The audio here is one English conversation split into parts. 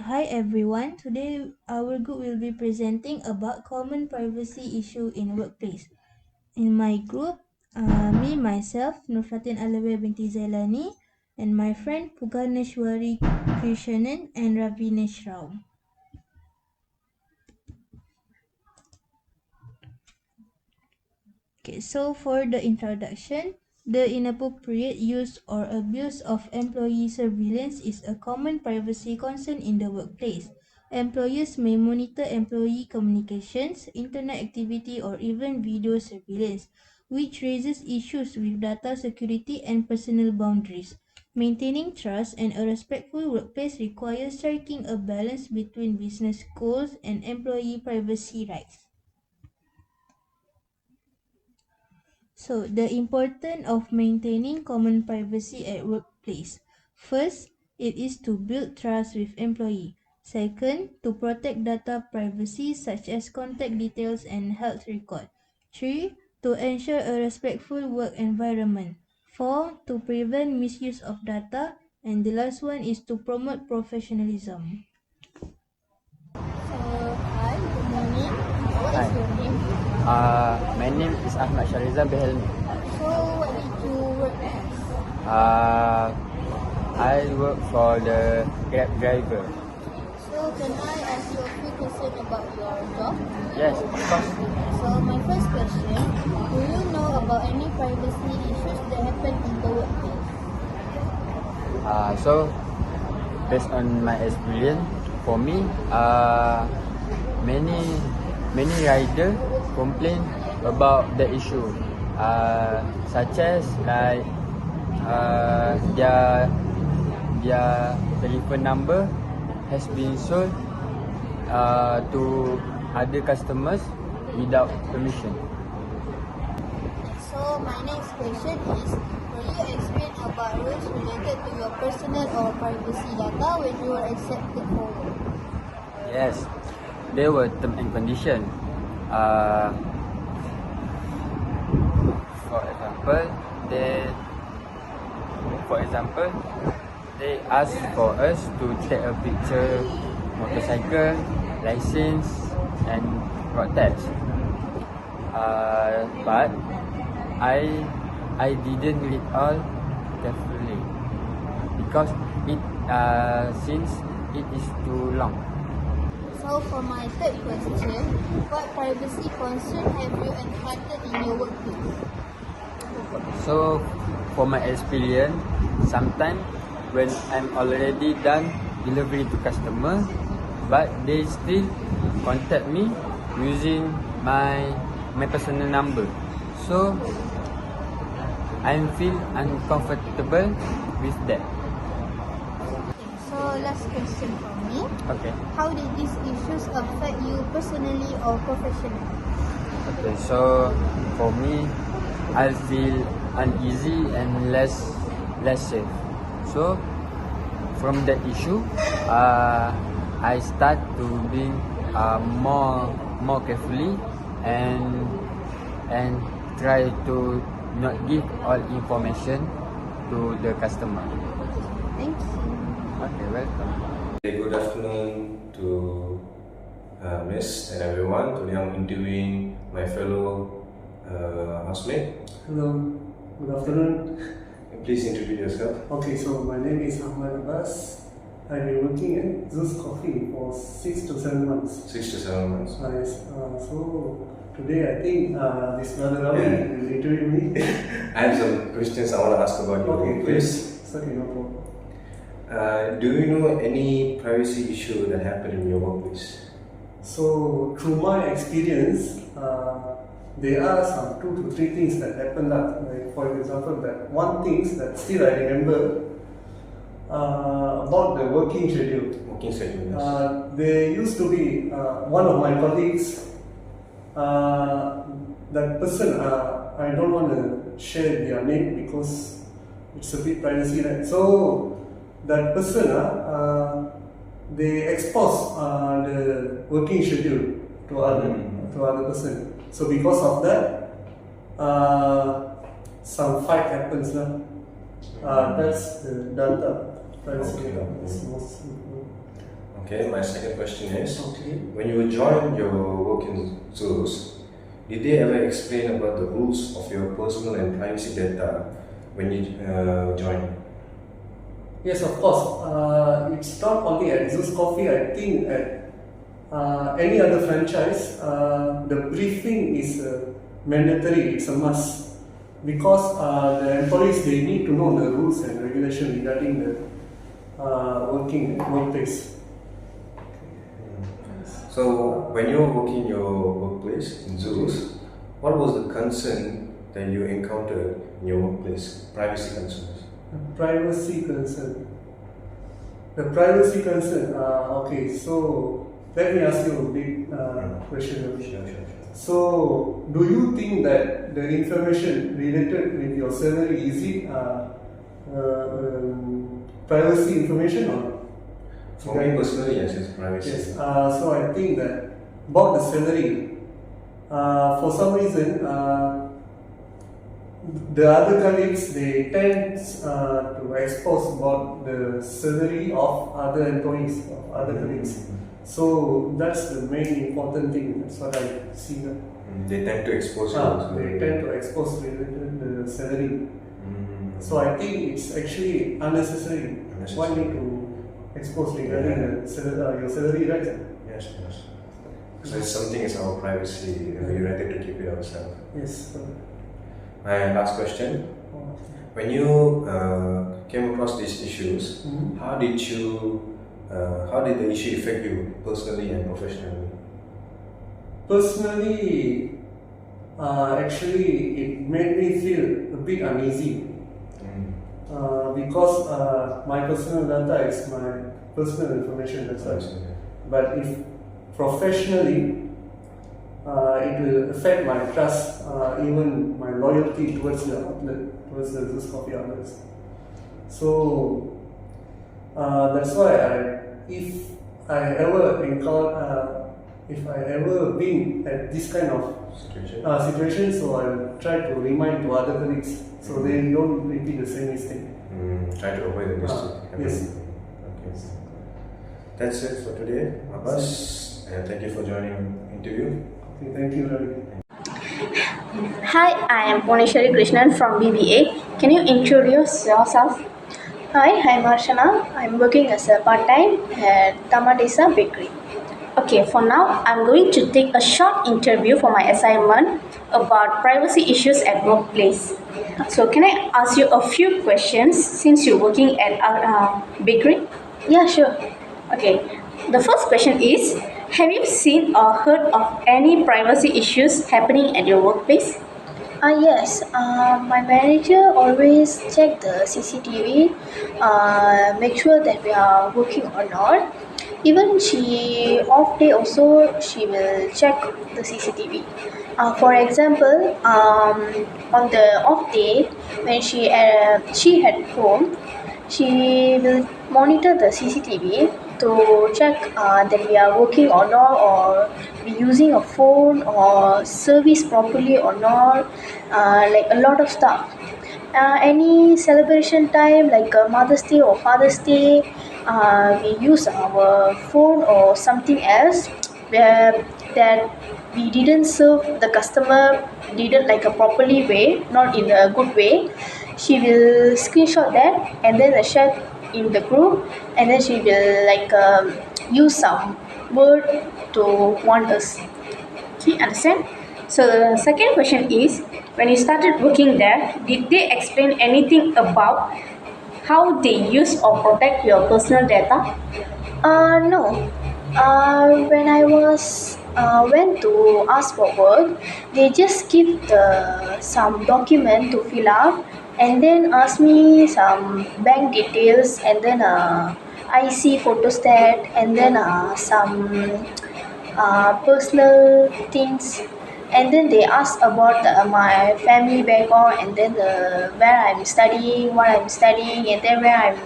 Hi everyone. Today our group will be presenting about common privacy issue in workplace. In my group, myself, Nurfatin Alawiyah binti Zailani, and my friend Puganeshwari Krishnan and Ravinesh Rao. Okay, so for the introduction, the inappropriate use or abuse of employee surveillance is a common privacy concern in the workplace. Employers may monitor employee communications, internet activity, or even video surveillance, which raises issues with data security and personal boundaries. Maintaining trust and a respectful workplace requires striking a balance between business goals and employee privacy rights. So, the importance of maintaining common privacy at workplace. First, it is to build trust with employee. Second, to protect data privacy such as contact details and health record. 3. To ensure a respectful work environment. 4. To prevent misuse of data. And the last one is to promote professionalism. Hi, good morning. What is your name? My name is Ahmad Sharizan Behelmi. So, what did you work as? I work for the Grab driver. So, can I ask you a few questions about your job? Yes, of course. So, my first question, do you know about any privacy issues that happen in the workplace? So based on my experience, for me, many rider complain about the issue, such as like their telephone number has been sold to other customers without permission. So, my next question is, will you explain about rules related to your personal or privacy data when you were accepted for work? Yes, there were term and condition. For example, they ask for us to take a picture, motorcycle, license, and road tax. But I didn't read all carefully because since it is too long. So for my third question, what privacy concern have you encountered in your workplace? So for my experience, sometimes when I'm already done delivery to customer, but they still contact me using my personal number. So I feel uncomfortable with that. So last question from me. Okay. How did these issues affect you personally or professionally? Okay, so for me, I feel uneasy and less safe. So from that issue, I start to be more carefully and try to not give all information to the customer. Thank you. Okay, welcome. Good afternoon to Miss and everyone. Today I'm interviewing my fellow housemate. Hello, good afternoon. Please introduce yourself. Okay, so my name is Ahmad Abbas. I've been working at Zeus Coffee for 6 to 7 months. 6 to 7 months. Nice. So today I think this brother Ravi will interview me. I have some questions I want to ask about your workplace. It's okay, no problem. Do you know any privacy issue that happened in your workplace? So through my experience, there are some 2 to 3 things that happened. Like for example, that one things that still I remember about the working schedule. Working schedule, yes. There used to be one of my colleagues. That person, I don't want to share their name because it's a bit privacy, right? So that person, they expose the working schedule to other person. So because of that, some fight happens now. That's the data privacy. Okay. Okay, my second question is, Okay. when you joined your work in Zeus, did they ever explain about the rules of your personal and privacy data when you joined? Yes, of course. It's not only at Zeus Coffee. I think at any other franchise, the briefing is mandatory. It's a must because the employees, they need to know the rules and regulations regarding the workplace. So, when you were working in your workplace in Zeus, what was the concern that you encountered in your workplace? Privacy concerns. Privacy concern. The privacy concern. Okay, so let me ask you a big question. Sure. So, do you think that the information related with your salary is it privacy information or? For me personally, yes, it's privacy. Yes. So I think that about the salary, for some reason, the other colleagues, they tend to expose about the salary of other employees, of other colleagues. So that's the main important thing. That's what I see. They tend to expose They tend to expose related the salary. So I think it's actually unnecessary. Why need to expose regarding the your salary, right? Yes. So it's something is our privacy. We rather to keep it ourselves. Yes. My last question: when you came across these issues, how did the issue affect you personally and professionally? Personally, actually, it made me feel a bit uneasy because my personal data is my personal information. That's why. But if professionally, it will affect my trust, even my loyalty towards the outlet, towards the Zeus Coffee outlets. So that's why if I ever been at this kind of situation, so I'll try to remind to other colleagues so they don't repeat the same mistake. Try to avoid the mistake. Yes. Okay. That's it for today, Abbas, and thank you for joining the interview. Okay, thank you, Ravi. Hi, I am Purneshwari Krishnan from BBA. Can you introduce yourself? Hi, I'm Arshana. I'm working as a part-time at Tamadesa Bakery. Okay, for now, I'm going to take a short interview for my assignment about privacy issues at workplace. So, can I ask you a few questions since you're working at a bakery? Yeah, sure. Okay, the first question is, have you seen or heard of any privacy issues happening at your workplace? Yes, my manager always check the CCTV, make sure that we are working or not. Even she off day also she will check the CCTV. For example, on the off day when she had home, she will monitor the CCTV to check that we are working or not, or we using a phone or service properly or not, like a lot of stuff. Any celebration time like Mother's Day or Father's Day, we use our phone or something else where that we didn't serve the customer, didn't like a properly way, not in a good way. She will screenshot that and then share in the group, and then she will like use some word to warn us. Okay, understand? So the second question is, when you started working there, did they explain anything about how they use or protect your personal data? No. When I went to ask for work, they just give some document to fill up, and then ask me some bank details, and then IC photostat, and then some personal things, and then they ask about my family background, and then where I'm studying, what I'm studying, and then where I'm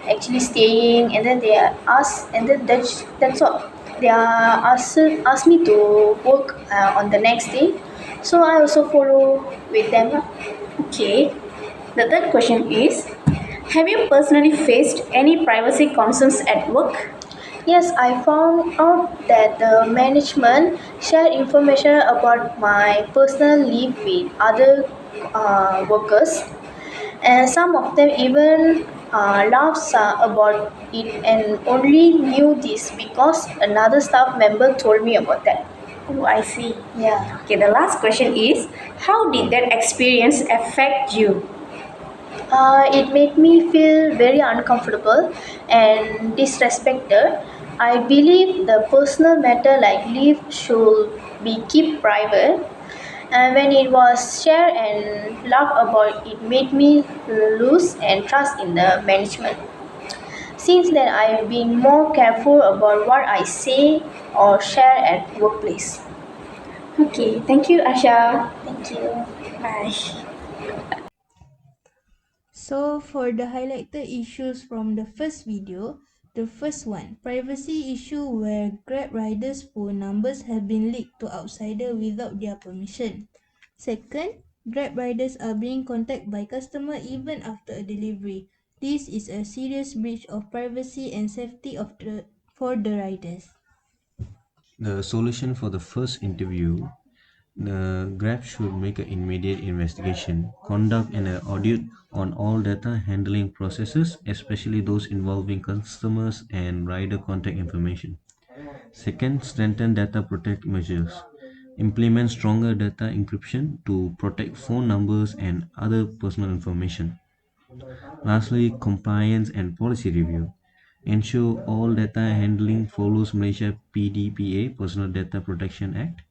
actually staying, and then they ask, and then that's all. They ask me to work on the next day, so I also follow with them. Okay. The third question is, have you personally faced any privacy concerns at work? Yes, I found out that the management shared information about my personal life with other workers, and some of them even laughed about it and only knew this because another staff member told me about that. Oh, I see. Yeah. Okay, the last question is, how did that experience affect you? It made me feel very uncomfortable and disrespected. I believe the personal matter like leave should be kept private. And when it was shared and laughed about, it made me lose and trust in the management. Since then, I've been more careful about what I say or share at workplace. Okay, thank you, Asha. Thank you. Bye. So for the highlighted issues from the first video, the first one, privacy issue where Grab riders' phone numbers have been leaked to outsiders without their permission. Second, Grab riders are being contacted by customer even after a delivery. This is a serious breach of privacy and safety for the riders. The solution for the first interview, the Grab should make an immediate investigation, conduct an audit on all data handling processes, especially those involving customers and rider contact information. Second, strengthen data protect measures. Implement stronger data encryption to protect phone numbers and other personal information. Lastly, compliance and policy review. Ensure all data handling follows Malaysia PDPA Personal Data Protection Act.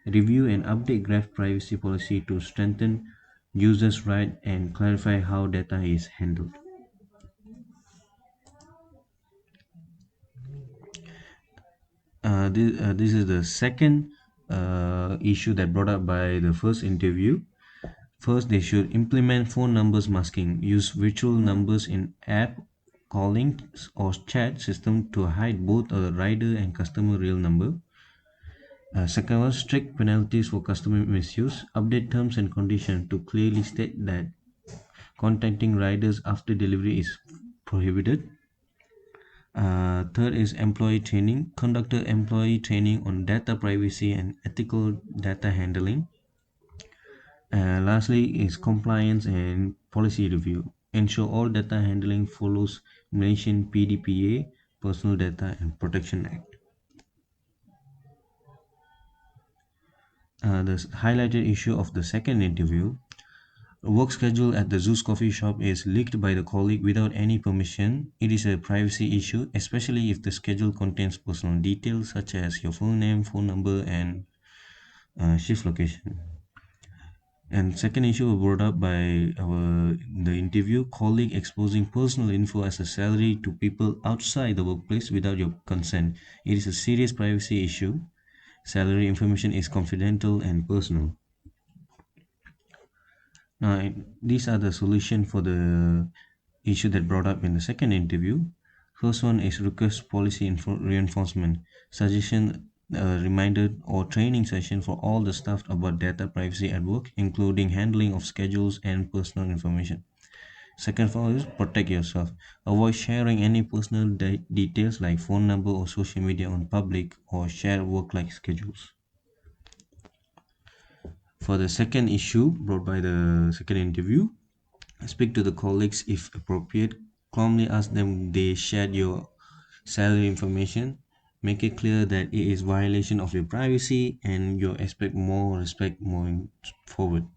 Review and update Graph privacy policy to strengthen users' rights and clarify how data is handled. This is the second issue that brought up by the first interview. First, they should implement phone numbers masking. Use virtual numbers in app calling or chat system to hide both a rider and customer real number. Second one, strict penalties for customer misuse. Update terms and conditions to clearly state that contacting riders after delivery is prohibited. Third is employee training. Conduct employee training on data privacy and ethical data handling. Lastly is compliance and policy review. Ensure all data handling follows Malaysian PDPA, Personal Data and Protection Act. The highlighted issue of the second interview, work schedule at the Zeus coffee shop is leaked by the colleague without any permission. It is a privacy issue, especially if the schedule contains personal details such as your full name, phone number, and shift location. And second issue brought up by the interview, colleague exposing personal info as a salary to people outside the workplace without your consent. It is a serious privacy issue. Salary information is confidential and personal. Now, these are the solution for the issue that brought up in the second interview. First one is request policy reinforcement, suggestion, reminder or training session for all the staff about data privacy at work, including handling of schedules and personal information. Second one is protect yourself. Avoid sharing any personal details like phone number or social media on public or share work-like schedules. For the second issue brought by the second interview, speak to the colleagues if appropriate. Calmly ask them they shared your salary information. Make it clear that it is violation of your privacy and you expect more respect moving forward.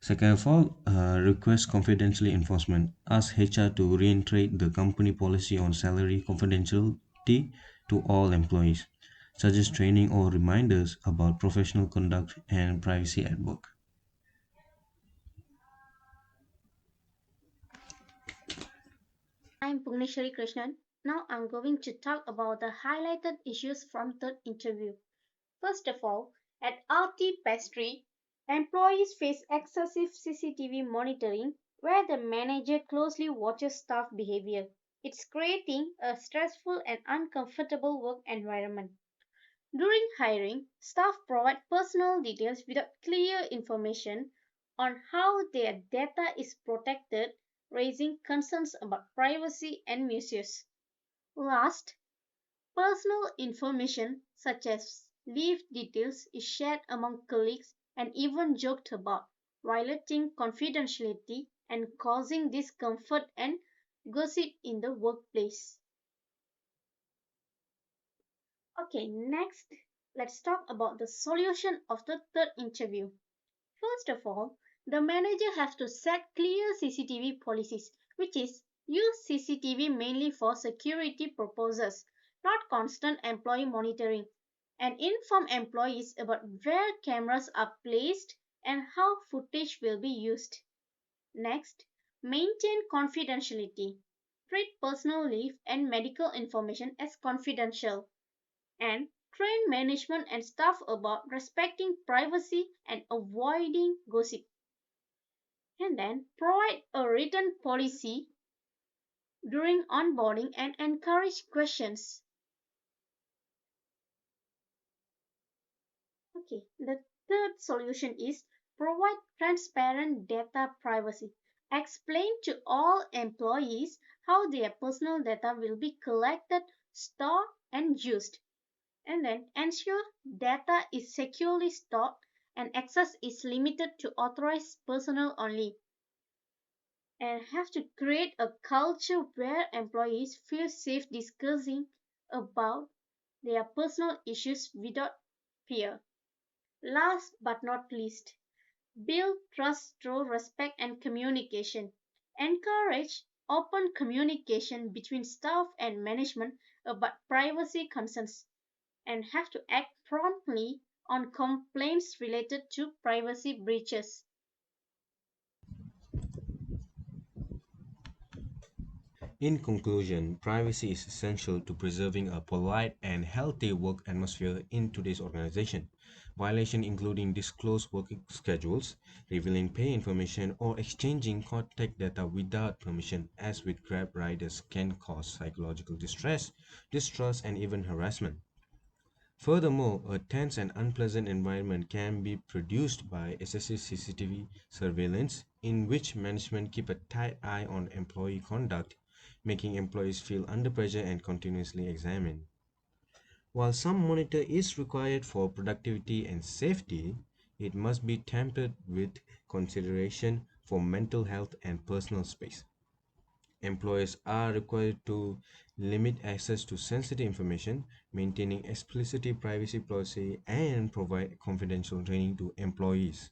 Second of all, request confidentiality enforcement. Ask HR to reiterate the company policy on salary confidentiality to all employees. Suggest training or reminders about professional conduct and privacy at work. I'm Pugneshwari Krishnan. Now I'm going to talk about the highlighted issues from the interview. First of all, at RT Pastry, employees face excessive CCTV monitoring where the manager closely watches staff behavior. It's creating a stressful and uncomfortable work environment. During hiring, staff provide personal details without clear information on how their data is protected, raising concerns about privacy and misuse. Last, Personal information such as leave details is shared among colleagues and even joked about, violating confidentiality and causing discomfort and gossip in the workplace. Okay, next, let's talk about the solution of the third interview. First of all, the manager has to set clear CCTV policies, which is use CCTV mainly for security purposes, not constant employee monitoring, and inform employees about where cameras are placed and how footage will be used. Next, maintain confidentiality. Treat personal leave and medical information as confidential and train management and staff about respecting privacy and avoiding gossip. And then provide a written policy during onboarding and encourage questions. Okay, the third solution is provide transparent data privacy. Explain to all employees how their personal data will be collected, stored, and used. And then ensure data is securely stored and access is limited to authorized personnel only. And have to create a culture where employees feel safe discussing about their personal issues without fear. Last but not least, build trust through respect and communication. Encourage open communication between staff and management about privacy concerns and have to act promptly on complaints related to privacy breaches. In conclusion, privacy is essential to preserving a polite and healthy work atmosphere in today's organization. Violation including disclosed working schedules, revealing pay information, or exchanging contact data without permission, as with Grab riders, can cause psychological distress, distrust, and even harassment. Furthermore, a tense and unpleasant environment can be produced by excessive CCTV surveillance, in which management keep a tight eye on employee conduct, making employees feel under pressure and continuously examined. While some monitor is required for productivity and safety, it must be tempered with consideration for mental health and personal space. Employers are required to limit access to sensitive information, maintaining explicit privacy policy, and provide confidential training to employees.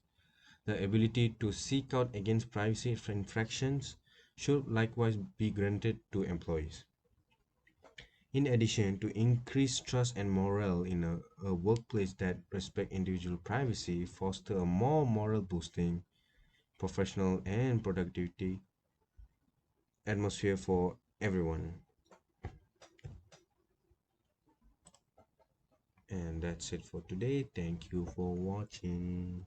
The ability to seek out against privacy infractions should likewise be granted to employees. In addition, to increase trust and morale in a workplace that respect individual privacy, foster a more moral boosting, professional and productivity atmosphere for everyone. And that's it for today. Thank you for watching.